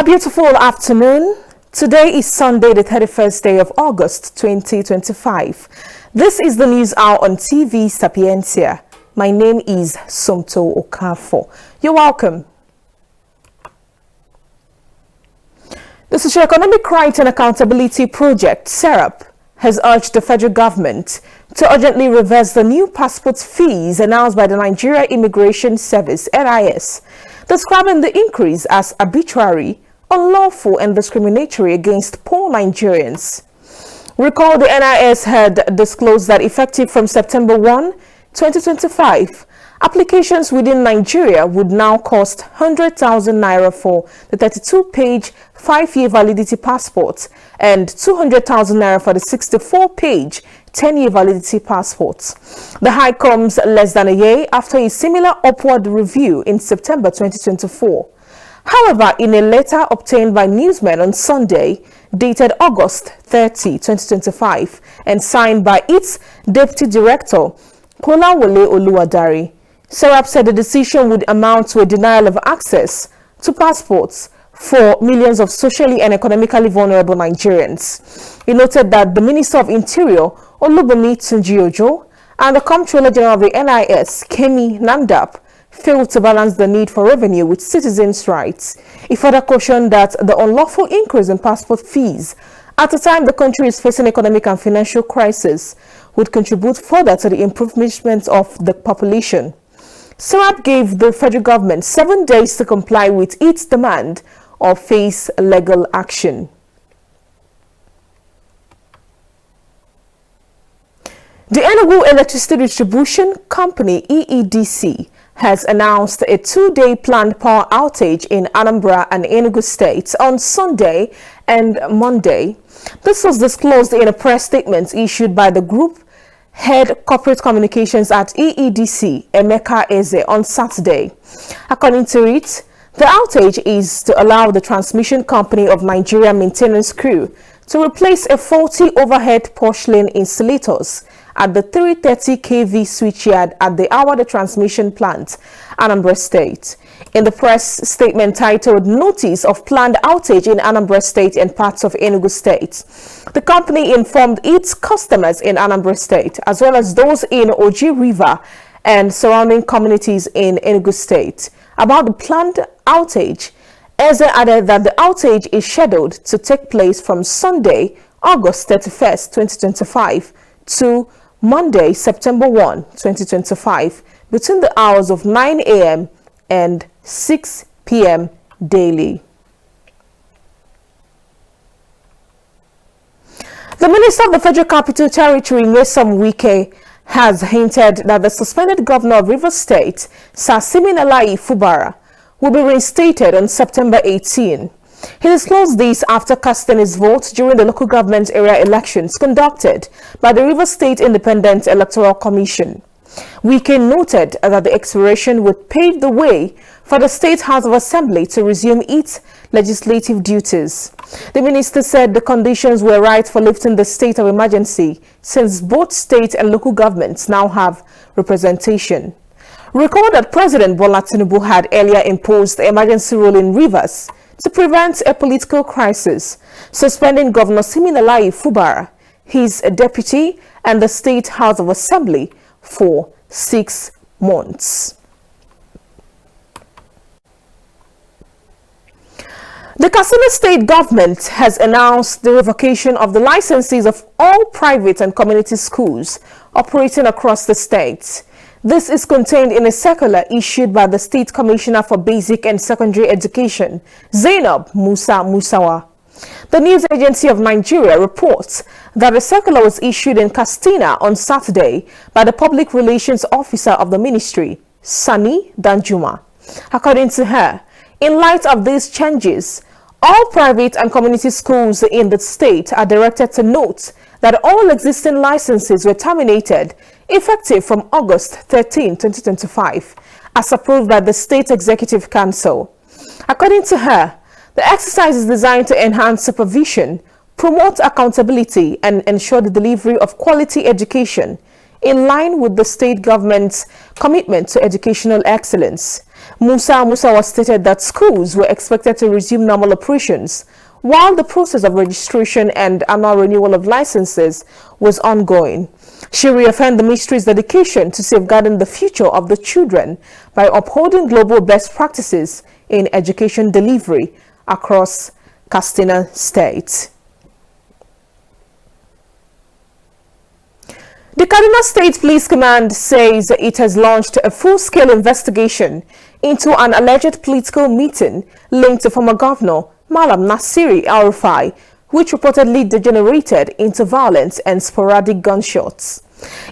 beautiful afternoon. Today is Sunday, the 31st day of August 2025. This is the news hour on TV Sapientia. My name is Somto Okafo. You're welcome. The Socioeconomic Rights and Accountability Project, SERAP, has urged the federal government to urgently reverse the new passport fees announced by the Nigeria Immigration Service, NIS, describing the increase as arbitrary, unlawful and discriminatory against poor Nigerians. Recall the NIS had disclosed that effective from September 1, 2025, applications within Nigeria would now cost 100,000 naira for the 32-page 5-year validity passport and 200,000 naira for the 64-page 10-year validity passports. The hike comes less than a year after a similar upward review in September 2024. However, in a letter obtained by newsmen on Sunday, dated August 30, 2025, and signed by its Deputy Director, Kolawole Oluwadari, SERAP said the decision would amount to a denial of access to passports for millions of socially and economically vulnerable Nigerians. He noted that the Minister of Interior, Olubunmi Tunji-Ojo, and the Comptroller General of the NIS, Kemi Nandap, failed to balance the need for revenue with citizens' rights. He further cautioned that the unlawful increase in passport fees at a time the country is facing economic and financial crisis would contribute further to the improvement of the population. SERAP gave the federal government 7 days to comply with its demand or face legal action. The Enugu Electricity Distribution Company, EEDC, has announced a 2-day planned power outage in Anambra and Enugu states on Sunday and Monday. This was disclosed in a press statement issued by the group head corporate communications at EEDC, Emeka Eze, on Saturday. According to it, the outage is to allow the transmission company of Nigeria maintenance crew to replace a faulty overhead porcelain insulators at the 330 kV switchyard at the Awada transmission plant, Anambra State. In the press statement titled Notice of Planned Outage in Anambra State and Parts of Enugu State, the company informed its customers in Anambra State, as well as those in Oji River and surrounding communities in Enugu State, about the planned outage. Eze added that the outage is scheduled to take place from Sunday, August 31st, 2025 to Monday, September 1, 2025, between the hours of 9 a.m. and 6 p.m. daily. The Minister of the Federal Capital Territory, Nyesom Wike, has hinted that the suspended governor of Rivers State, Sir Siminalayi Fubara, will be reinstated on September 18. He disclosed this after casting his vote during the local government area elections conducted by the Rivers State Independent Electoral Commission. Wike noted that the expiration would pave the way for the State House of Assembly to resume its legislative duties. The minister said the conditions were right for lifting the state of emergency since both state and local governments now have representation. Recall that President Bola Tinubu had earlier imposed the emergency rule in Rivers to prevent a political crisis, suspending Governor Siminalayi Fubara, his deputy, and the State House of Assembly for 6 months. The Katsina State government has announced the revocation of the licenses of all private and community schools operating across the state. This is contained in a circular issued by the State Commissioner for Basic and Secondary Education, Zainab Musa Musawa. The News Agency of Nigeria reports that the circular was issued in Katsina on Saturday by the Public Relations Officer of the Ministry, Sani Danjuma. According to her, in light of these changes, all private and community schools in the state are directed to note that all existing licenses were terminated effective from August 13, 2025, as approved by the State Executive Council. According to her, the exercise is designed to enhance supervision, promote accountability, and ensure the delivery of quality education in line with the state government's commitment to educational excellence. Musa was stated that schools were expected to resume normal operations while the process of registration and annual renewal of licenses was ongoing. She reaffirmed the ministry's dedication to safeguarding the future of the children by upholding global best practices in education delivery across Katsina State. The Kaduna State Police Command says it has launched a full-scale investigation into an alleged political meeting linked to former Governor Malam Nasiri El-Rufai, which reportedly degenerated into violence and sporadic gunshots.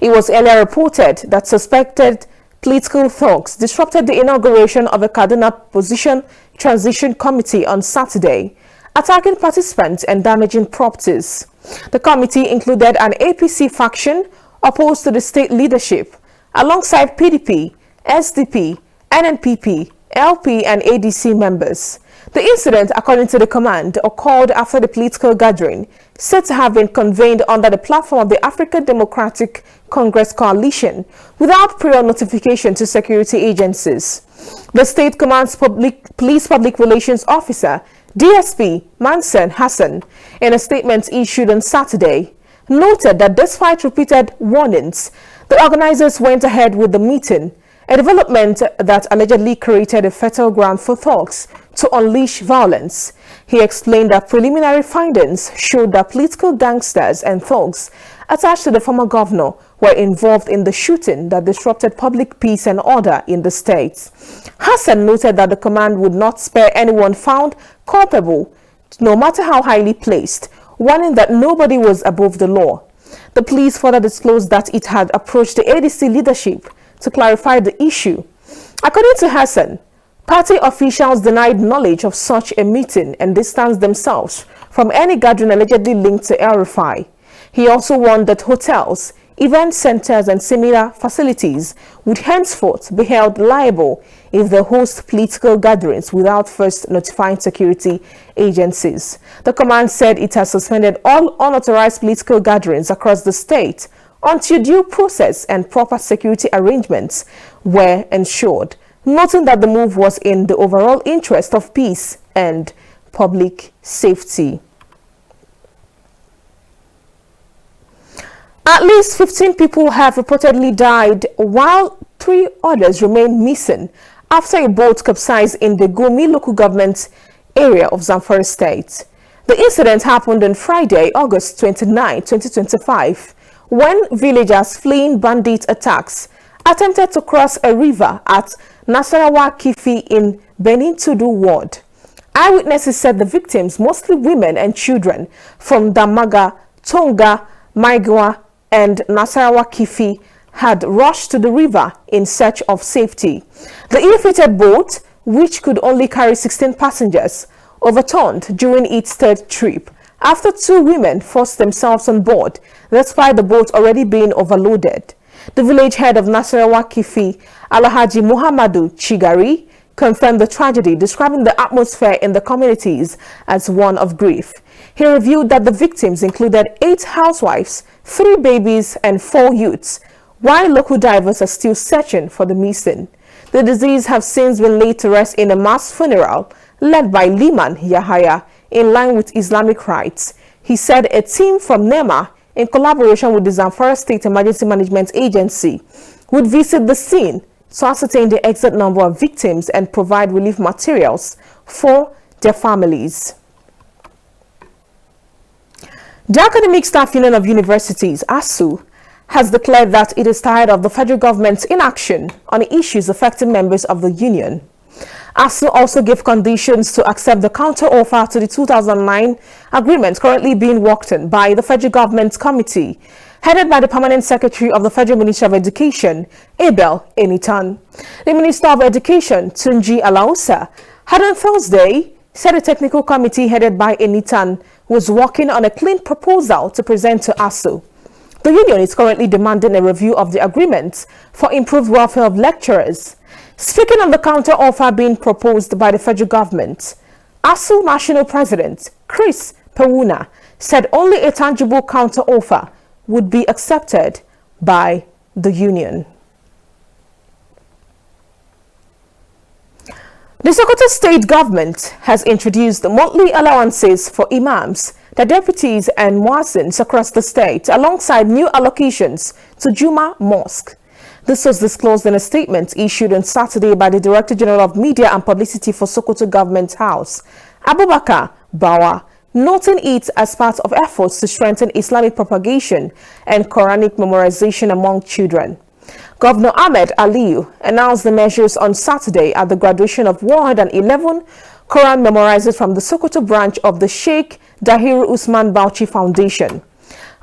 It was earlier reported that suspected political thugs disrupted the inauguration of a Kaduna Position Transition Committee on Saturday, attacking participants and damaging properties. The committee included an APC faction opposed to the state leadership, alongside PDP, SDP, NNPP, LP and ADC members. The incident, according to the command, occurred after the political gathering, said to have been convened under the platform of the African Democratic Congress Coalition, without prior notification to security agencies. The State Command's Police Public Relations Officer, DSP Mansen Hassan, in a statement issued on Saturday, noted that despite repeated warnings, the organizers went ahead with the meeting, a development that allegedly created a fertile ground for thugs to unleash violence. He explained that preliminary findings showed that political gangsters and thugs attached to the former governor were involved in the shooting that disrupted public peace and order in the state. Hassan noted that the command would not spare anyone found culpable, no matter how highly placed, warning that nobody was above the law. The police further disclosed that it had approached the ADC leadership to clarify the issue. According to Hassan, party officials denied knowledge of such a meeting and distanced themselves from any gathering allegedly linked to El-Rufai. He also warned that hotels, event centers and similar facilities would henceforth be held liable if they host political gatherings without first notifying security agencies. The command said it has suspended all unauthorized political gatherings across the state until due process and proper security arrangements were ensured, noting that the move was in the overall interest of peace and public safety. At least 15 people have reportedly died, while 3 others remain missing after a boat capsized in the Gumi local government area of Zamfara state. The incident happened on Friday, August 29, 2025, when villagers fleeing bandit attacks attempted to cross a river at Nasarawa Kifi in Benin Tudu ward. Eyewitnesses said the victims, mostly women and children from Damaga, Tonga, Maigwa, and Nasarawa Kifi, had rushed to the river in search of safety. The ill-fated boat, which could only carry 16 passengers, overturned during its third trip after 2 women forced themselves on board, despite the boat already being overloaded. The village head of Nasarawa Kifi, Alhaji Muhammadu Chigari, confirmed the tragedy, describing the atmosphere in the communities as one of grief. He revealed that the victims included 8 housewives, 3 babies, and 4 youths, while local divers are still searching for the missing. The deceased have since been laid to rest in a mass funeral led by Liman Yahaya in line with Islamic rites. He said a team from NEMA, in collaboration with the Zamfara State Emergency Management Agency, would visit the scene to ascertain the exact number of victims and provide relief materials for their families. The Academic Staff Union of Universities, ASUU, has declared that it is tired of the federal government's inaction on issues affecting members of the union. ASUU also gave conditions to accept the counter-offer to the 2009 agreement currently being worked on by the federal government committee, headed by the Permanent Secretary of the Federal Ministry of Education, Abel Enitan. The Minister of Education, Tunji Alausa, had on Thursday said a technical committee headed by Enitan was working on a clean proposal to present to ASUU. The union is currently demanding a review of the agreement for improved welfare of lecturers. Speaking on the counter-offer being proposed by the federal government, ASUU National President Chris Pewuna said only a tangible counter-offer would be accepted by the union. The Sokoto state government has introduced the monthly allowances for imams, the deputies and muezzins across the state, alongside new allocations to Juma Mosque. This was disclosed in a statement issued on Saturday by the Director General of Media and Publicity for Sokoto Government House, Abubakar Bawa, noting it as part of efforts to strengthen Islamic propagation and Quranic memorization among children. Governor Ahmed Aliyu announced the measures on Saturday at the graduation of 111 Quran memorizers from the Sokoto branch of the Sheikh Dahiru Usman Bauchi Foundation.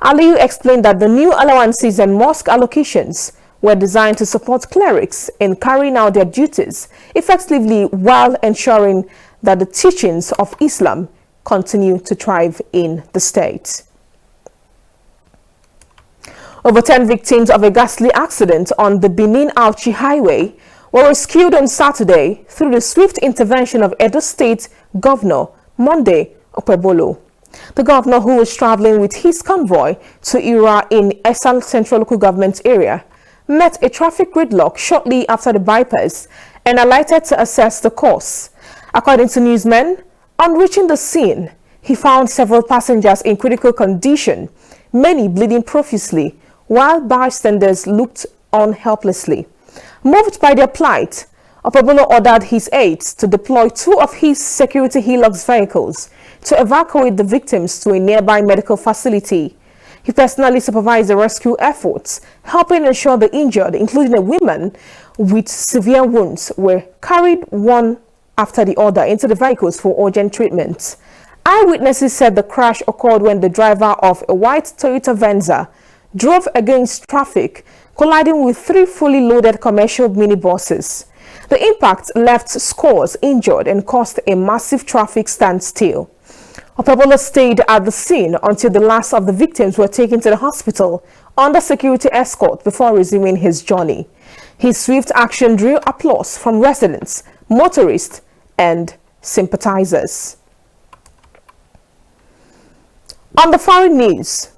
Aliyu explained that the new allowances and mosque allocations were designed to support clerics in carrying out their duties effectively while ensuring that the teachings of Islam continue to thrive in the state. Over 10 victims of a ghastly accident on the Benin-Auchi Highway were rescued on Saturday through the swift intervention of Edo State Governor Monday Okpebholo. The governor, who was traveling with his convoy to Ira in Esal Central Local Government area, met a traffic gridlock shortly after the bypass and alighted to assess the course. According to newsmen, on reaching the scene, he found several passengers in critical condition, many bleeding profusely, while bystanders looked on helplessly. Moved by their plight, Okpebholo ordered his aides to deploy 2 of his security Hilux vehicles to evacuate the victims to a nearby medical facility. He personally supervised the rescue efforts, helping ensure the injured, including a woman with severe wounds, were carried one after the other into the vehicles for urgent treatment. Eyewitnesses said the crash occurred when the driver of a white Toyota Venza drove against traffic, colliding with 3 fully loaded commercial minibuses. The impact left scores injured and caused a massive traffic standstill. Okpebholo stayed at the scene until the last of the victims were taken to the hospital under security escort before resuming his journey. His swift action drew applause from residents, motorists, and sympathizers. On the foreign news,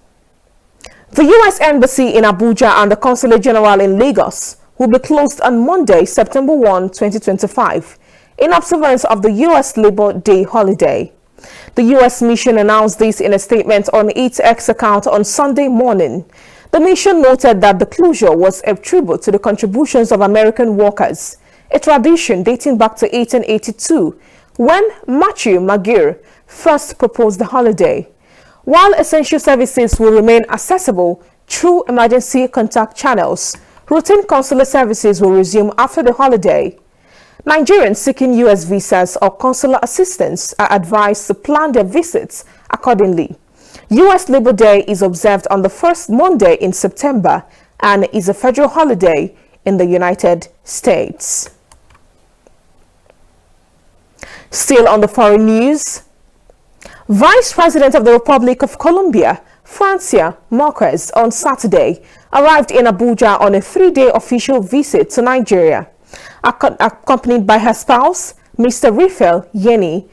the U.S. Embassy in Abuja and the Consulate General in Lagos will be closed on Monday, September 1, 2025, in observance of the U.S. Labor Day holiday. The U.S. mission announced this in a statement on its X account on Sunday morning. The mission noted that the closure was a tribute to the contributions of American workers, a tradition dating back to 1882, when Matthew McGeer first proposed the holiday. While essential services will remain accessible through emergency contact channels, routine consular services will resume after the holiday. Nigerians seeking U.S. visas or consular assistance are advised to plan their visits accordingly. U.S. Labor Day is observed on the first Monday in September and is a federal holiday in the United States. Still on the foreign news, Vice President of the Republic of Colombia, Francia Marquez, on Saturday arrived in Abuja on a 3-day official visit to Nigeria. Accompanied by her spouse, Mr. Rafael Yeni,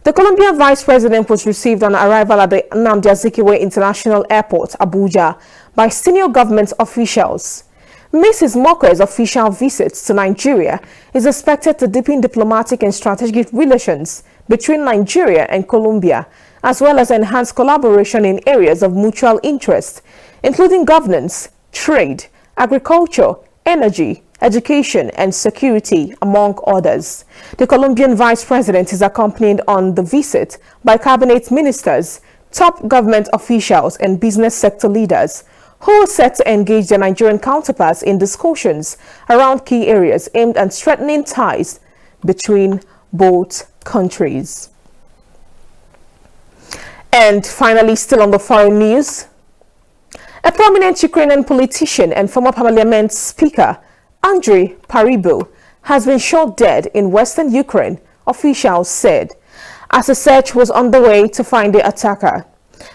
the Colombian Vice President was received on arrival at the Nnamdi Azikiwe International Airport, Abuja, by senior government officials. Mrs. Marquez's official visit to Nigeria is expected to deepen diplomatic and strategic relations between Nigeria and Colombia, as well as enhance collaboration in areas of mutual interest, including governance, trade, agriculture, energy, education, and security, among others. The Colombian Vice President is accompanied on the visit by cabinet ministers, top government officials, and business sector leaders, who are set to engage their Nigerian counterparts in discussions around key areas aimed at strengthening ties between both countries. And finally, still on the foreign news, a prominent Ukrainian politician and former parliament speaker, Andriy Paribu, has been shot dead in western Ukraine, officials said, as a search was underway to find the attacker.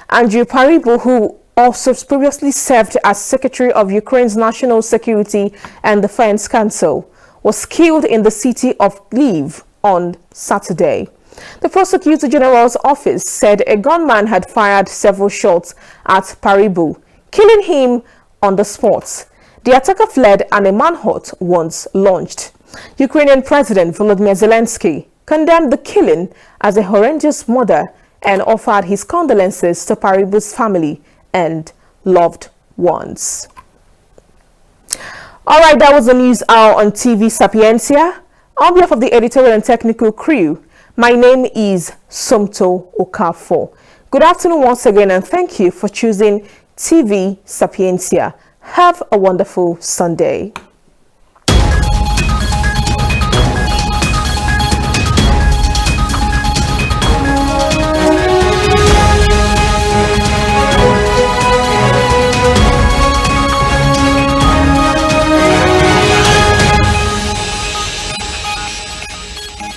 Andriy Paribu, who also previously served as Secretary of Ukraine's National Security and Defense Council, was killed in the city of Lviv on Saturday. The Prosecutor General's office said a gunman had fired several shots at Paribu, killing him on the spot. The attacker fled and a manhunt was launched. Ukrainian President Volodymyr Zelensky condemned the killing as a horrendous murder and offered his condolences to Paribu's family and loved ones. All right, that was the news hour on TV Sapientia. On behalf of the editorial and technical crew, my name is Somto Okafor. Good afternoon once again, and thank you for choosing TV Sapientia. Have a wonderful Sunday.